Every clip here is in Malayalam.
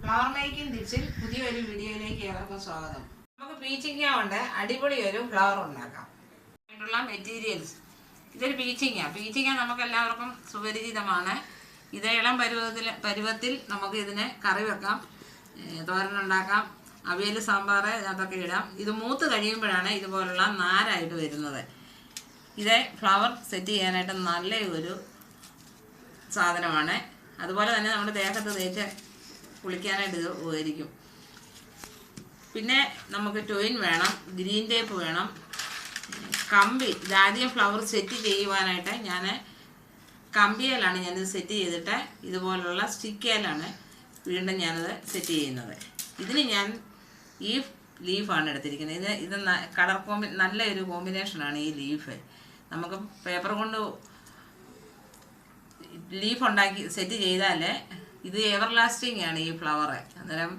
ഫ്ലവർ മേക്കിംഗ് ടിപ്സിൽ പുതിയൊരു വീഡിയോയിലേക്ക് ഏവർക്കും സ്വാഗതം. നമുക്ക് പീച്ചിങ്ങ കൊണ്ട് അടിപൊളി ഒരു ഫ്ലവർ ഉണ്ടാക്കാം. അതിനുള്ള മെറ്റീരിയൽസ്, ഇതൊരു പീച്ചിങ്ങ നമുക്ക് എല്ലാവർക്കും സുപരിചിതമാണ്. ഇത് ഇളം പരുവത്തിൽ നമുക്ക് ഇതിനെ കറി വെക്കാം, തോരനുണ്ടാക്കാം, അവിയൽ, സാമ്പാർ അതൊക്കെ ഇടാം. ഇത് മൂത്ത് കഴിയുമ്പോഴാണ് ഇതുപോലുള്ള നാരായിട്ട് വരുന്നത്. ഇത് ഫ്ലവർ സെറ്റ് ചെയ്യാനായിട്ട് നല്ല ഒരു സാധനമാണ്. അതുപോലെ തന്നെ നമ്മുടെ ദേഹത്ത് തേച്ച് കുളിക്കാനായിട്ട് ഇത് ഉപകരിക്കും. പിന്നെ നമുക്ക് ടൊയിൻ വേണം, ഗ്രീൻ ടേപ്പ് വേണം, കമ്പി. ഇതാദ്യം ഫ്ലവർ സെറ്റ് ചെയ്യുവാനായിട്ട് ഞാൻ കമ്പിയിലാണ് ഞാനിത് സെറ്റ് ചെയ്തിട്ട് ഇതുപോലുള്ള സ്റ്റിക്കേലാണ് വീണ്ടും ഞാനത് സെറ്റ് ചെയ്യുന്നത്. ഇതിന് ഞാൻ ഈ ലീഫാണ് എടുത്തിരിക്കുന്നത്. ഇത് കളർ നല്ലൊരു കോമ്പിനേഷനാണ് ഈ ലീഫ്. നമുക്ക് പേപ്പർ കൊണ്ട് ലീഫ് ഉണ്ടാക്കി സെറ്റ് ചെയ്താൽ ഇത് എവർ ലാസ്റ്റിംഗ് ആണ് ഈ ഫ്ലവർ. അന്നേരം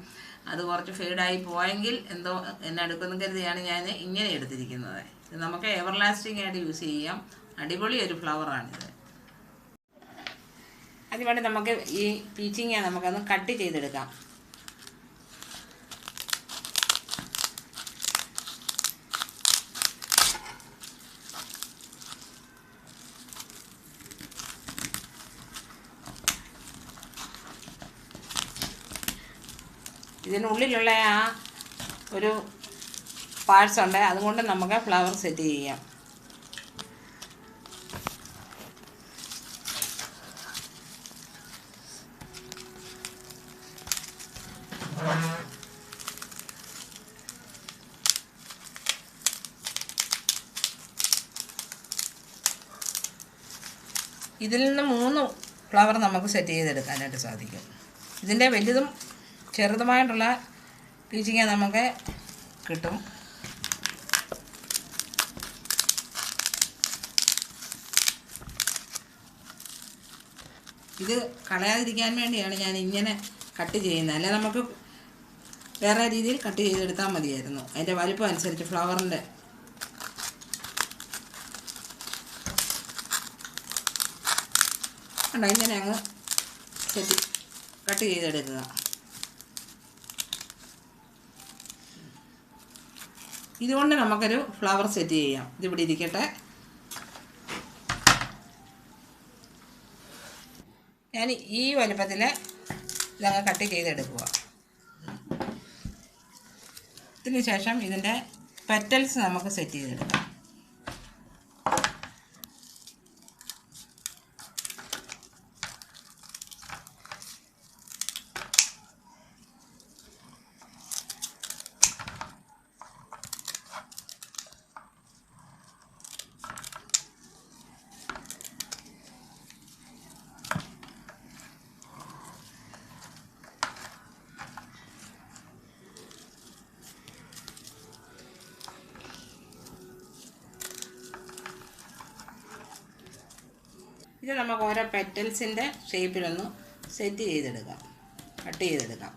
അത് കുറച്ച് ഫെയ്ഡായി പോയെങ്കിൽ എന്തോ എന്നെ എടുക്കുമെന്ന് കരുതിയാണ് ഞാൻ ഇങ്ങനെ എടുത്തിരിക്കുന്നത്. ഇത് നമുക്ക് എവർ ലാസ്റ്റിംഗ് ആയിട്ട് യൂസ് ചെയ്യാം. അടിപൊളി ഒരു ഫ്ലവറാണിത്. അതിനുവേണ്ടി നമുക്ക് ഈ പീച്ചിങ്ങ നമുക്കൊന്ന് കട്ട് ചെയ്തെടുക്കാം. ഇതിനുള്ളിലുള്ള ആ ഒരു പാർട്സ് ഉണ്ട്, അതുകൊണ്ട് നമുക്ക് ഫ്ലവർ സെറ്റ് ചെയ്യാം. ഇതിൽ നിന്ന് 3 ഫ്ലവർ നമുക്ക് സെറ്റ് ചെയ്തെടുക്കാനായിട്ട് സാധിക്കും. ഇതിൻ്റെ വലുതും ചെറുതുമായിട്ടുള്ള പീച്ചിങ്ങ നമുക്ക് കിട്ടും. ഇത് കളയാതിരിക്കാൻ വേണ്ടിയാണ് ഞാൻ ഇങ്ങനെ കട്ട് ചെയ്യുന്നത്. അല്ലെ നമുക്ക് വേറെ രീതിയിൽ കട്ട് ചെയ്തെടുത്താൽ മതിയായിരുന്നു. അതിൻ്റെ വലിപ്പം അനുസരിച്ച് ഫ്ലവറിൻ്റെ കണ്ടോ, ഇങ്ങനെ അങ്ങ് കട്ട് ചെയ്തെടുക്കുക. ഇതുകൊണ്ട് നമുക്കൊരു ഫ്ലവർ സെറ്റ് ചെയ്യാം. ഇതിവിടെ ഇരിക്കട്ടെ. ഞാൻ ഈ വലുപ്പത്തിൽ ഇതങ്ങ് കട്ട് ചെയ്തെടുക്കുക. ഇതിന് ശേഷം ഇതിൻ്റെ പെറ്റൽസ് നമുക്ക് സെറ്റ് ചെയ്തെടുക്കാം. ഇത് നമുക്ക് ഓരോ പെറ്റൽസിൻ്റെ ഷേപ്പിലൊന്ന് സെറ്റ് ചെയ്തെടുക്കാം, കട്ട് ചെയ്തെടുക്കാം.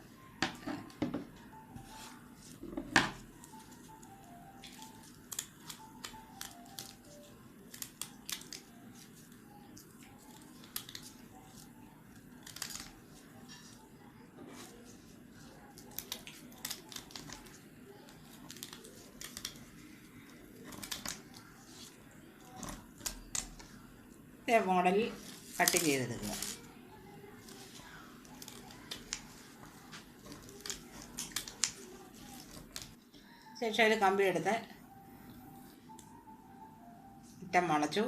മോഡലിൽ കട്ട് ചെയ്തെടുക്കുക. ശേഷം ഒരു കമ്പി എടുത്ത് ഇട്ടം വളച്ചു.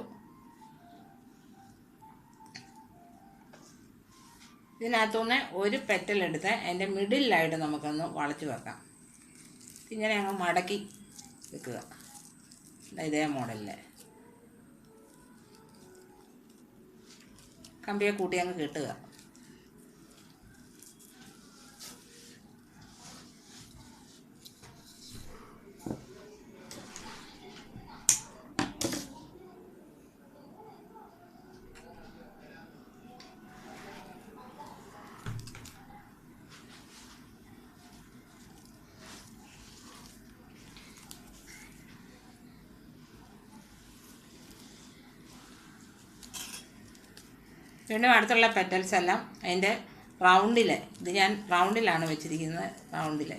ഇതിനകത്തുനിന്ന് ഒരു പെറ്റലെടുത്ത് അതിൻ്റെ മിഡിലായിട്ട് നമുക്കൊന്ന് വളച്ച് വെക്കാം. ഇങ്ങനെ അങ്ങ് മടക്കി വെക്കുക. ഇതേ മോഡലിൽ കമ്പിയെ കൂട്ടി അങ്ങ് കെട്ടുക. വീണ്ടും അടുത്തുള്ള പെറ്റൽസ് എല്ലാം അതിൻ്റെ റൗണ്ടിൽ, ഇത് ഞാൻ റൗണ്ടിലാണ് വെച്ചിരിക്കുന്നത്, റൗണ്ടിൽ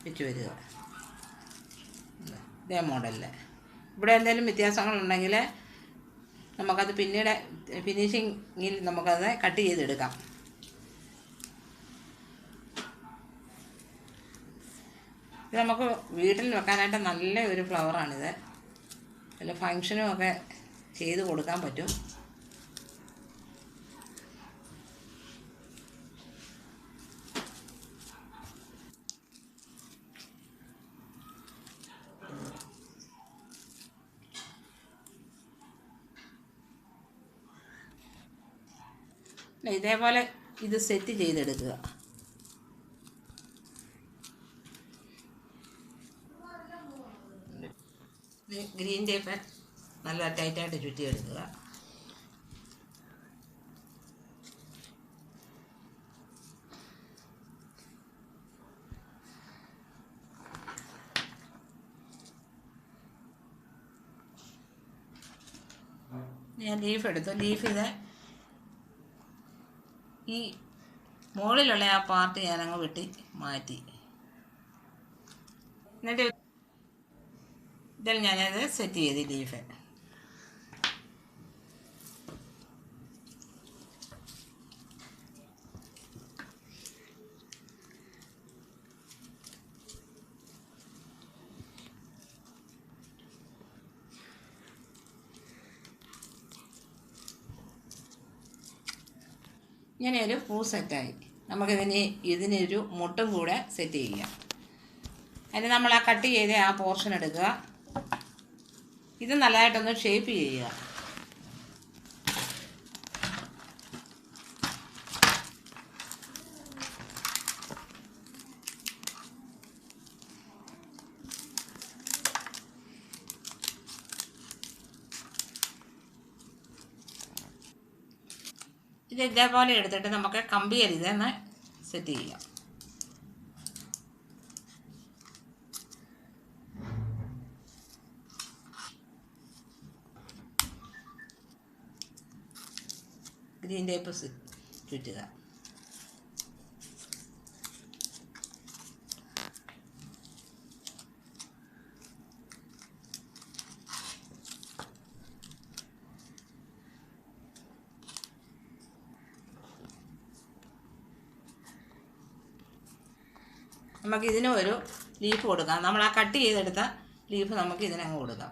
വെച്ച് വരിക. ഇതേ മോഡലിൽ. ഇവിടെ എന്തെങ്കിലും വ്യത്യാസങ്ങളുണ്ടെങ്കിൽ നമുക്കത് പിന്നീട് ഫിനിഷിങ്ങിൽ നമുക്കത് കട്ട് ചെയ്തെടുക്കാം. ഇത് നമുക്ക് വീട്ടിൽ വെക്കാനായിട്ട് നല്ല ഒരു ഫ്ലവറാണിത്. വല്ല ഫങ്ഷനും ഒക്കെ ചെയ്ത് കൊടുക്കാൻ പറ്റും. ഇതേപോലെ ഇത് സെറ്റ് ചെയ്തെടുക്കുക. ഗ്രീൻ ടേപ്പ് നല്ല ടൈറ്റായിട്ട് ചുറ്റിയെടുക്കുക. ഞാൻ ലീഫ് എടുത്തു. ലീഫിത് ഈ മുകളിലുള്ള ആ പാർട്ട് ഞാനങ്ങ് വെട്ടി മാറ്റി. എന്നിട്ട് ഇതിൽ ഞാനത് സെറ്റ് ചെയ്ത് ലീഫ്. ഇങ്ങനെ ഒരു പൂ സെറ്റായി. ഇതിനൊരു മുട്ടും കൂടെ സെറ്റ് ചെയ്യാം. അതിന് നമ്മൾ ആ കട്ട് ചെയ്ത് ആ പോർഷൻ എടുക്കുക. ഇത് നല്ലതായിട്ടൊന്ന് ഷേപ്പ് ചെയ്യുക. ഇത് ഇതേപോലെ എടുത്തിട്ട് നമുക്ക് കമ്പിയിൽ ഇതൊന്ന് സെറ്റ് ചെയ്യാം. ഗ്രീൻ ടേപ്പ് ചുറ്റുക. നമുക്ക് ഇതിന് ഒരു ലീഫ് കൊടുക്കാം. നമ്മൾ ആ കട്ട് ചെയ്തെടുത്ത ലീഫ് നമുക്ക് ഇതിനങ്ങ് കൊടുക്കാം.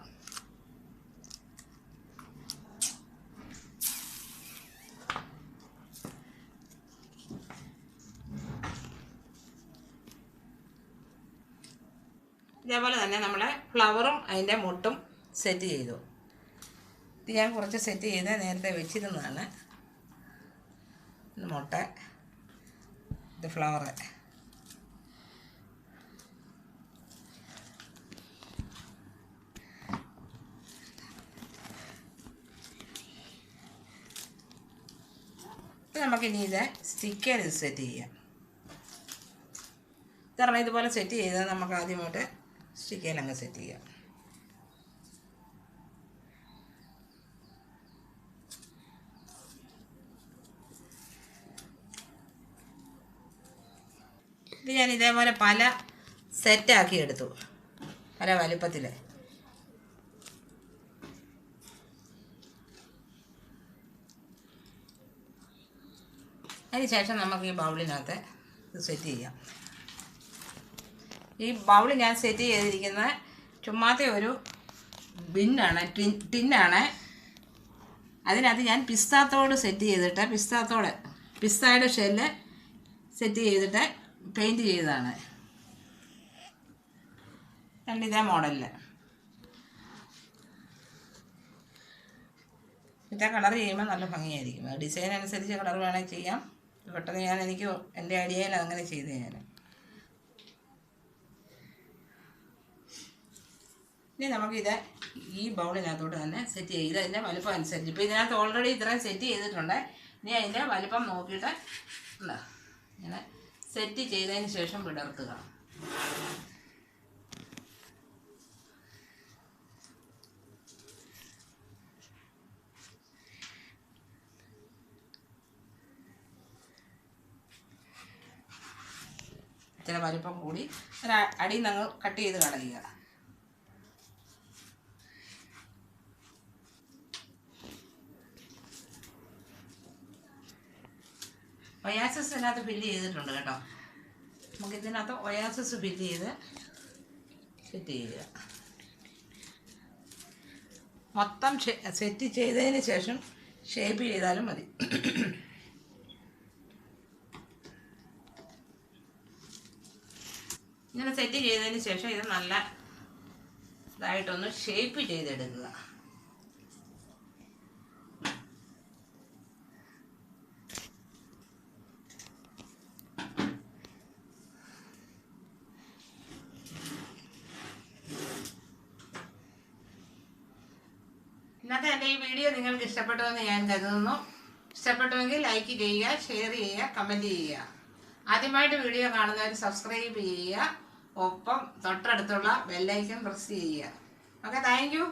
ഇതേപോലെ തന്നെ നമ്മളെ ഫ്ലവറും അതിൻ്റെ മുട്ടും സെറ്റ് ചെയ്തു. ഇത് ഞാൻ കുറച്ച് സെറ്റ് ചെയ്ത് നേരത്തെ വെച്ചിരുന്നതാണ്. മുട്ട, ഇത് ഫ്ലവറ്. നമുക്കിനി ഇത് സ്റ്റിക്കർ സെറ്റ് ചെയ്യാം. കാരണം ഇതുപോലെ സെറ്റ് ചെയ്താൽ നമുക്ക് ആദ്യമായിട്ട് സ്റ്റിക്കയിൽ അങ്ങ് സെറ്റ് ചെയ്യാം. ഇത് ഞാൻ ഇതേപോലെ പല സെറ്റാക്കി എടുത്തു, പല വലുപ്പത്തിൽ. അതിന് ശേഷം നമുക്ക് ഈ ബൗളിനകത്ത് ഇത് സെറ്റ് ചെയ്യാം. ഈ ബൗൾ ഞാൻ സെറ്റ് ചെയ്തിരിക്കുന്ന ചുമ്മാത്ത ഒരു ബിന്നാണ്, ടിന്നാണ്. അതിനകത്ത് ഞാൻ പിസ്താത്തോട് സെറ്റ് ചെയ്തിട്ട് പിസ്തായുടെ ഷെല്ല് സെറ്റ് ചെയ്തിട്ട് പെയിൻറ്റ് ചെയ്തതാണ്. ഇതേ മോഡലിൽ ഇതേ കളർ ചെയ്യുമ്പോൾ നല്ല ഭംഗിയായിരിക്കും. ഡിസൈൻ അനുസരിച്ച് കളർ വേണമെങ്കിൽ ചെയ്യാം. പെട്ടെന്ന് എനിക്ക് എൻ്റെ ഐഡിയയിൽ അങ്ങനെ ചെയ്ത് ഞാൻ. ഇനി നമുക്കിത് ഈ ബൗളിനകത്തോട്ട് തന്നെ സെറ്റ് ചെയ്ത് അതിൻ്റെ വലുപ്പം അനുസരിച്ച്, ഇപ്പോൾ ഇതിനകത്ത് ഓൾറെഡി ഇത്രയും സെറ്റ് ചെയ്തിട്ടുണ്ട്. ഇനി അതിൻ്റെ വലുപ്പം നോക്കിയിട്ട് ഇങ്ങനെ സെറ്റ് ചെയ്തതിന് ശേഷം വിടർത്തുക. ഇച്ചിരി വലിപ്പം കൂടി അടിയിൽ നിന്ന് കട്ട് ചെയ്ത് കളയുക. ഒയാസിസ് ഇതിനകത്ത് ഫില്ല് ചെയ്തിട്ടുണ്ട് കേട്ടോ. നമുക്കിതിനകത്ത് ഒയാസിസ് ഫില്ല് ചെയ്ത് സെറ്റ് ചെയ്യുക. മൊത്തം സെറ്റ് ചെയ്തതിന് ശേഷം ഷേപ്പ് ചെയ്താലും മതി. ഇങ്ങനെ സെറ്റ് ചെയ്തതിന് ശേഷം ഇത് നല്ല ഇതായിട്ടൊന്ന് ഷേപ്പ് ചെയ്തെടുക്കുക. ഇന്നത്തെ എൻ്റെ ഈ വീഡിയോ നിങ്ങൾക്ക് ഇഷ്ടപ്പെട്ടുവെന്ന് ഞാൻ കരുതുന്നു. ഇഷ്ടപ്പെട്ടുവെങ്കിൽ ലൈക്ക് ചെയ്യുക, ഷെയർ ചെയ്യുക, കമൻറ്റ് ചെയ്യുക. ആദ്യമായിട്ട് വീഡിയോ കാണുന്നവർ സബ്സ്ക്രൈബ് ചെയ്യുക. ഒപ്പം തൊട്ടടുത്തുള്ള ബെല്ലൈക്കൺ പ്രസ് ചെയ്യുക. Okay, thank you.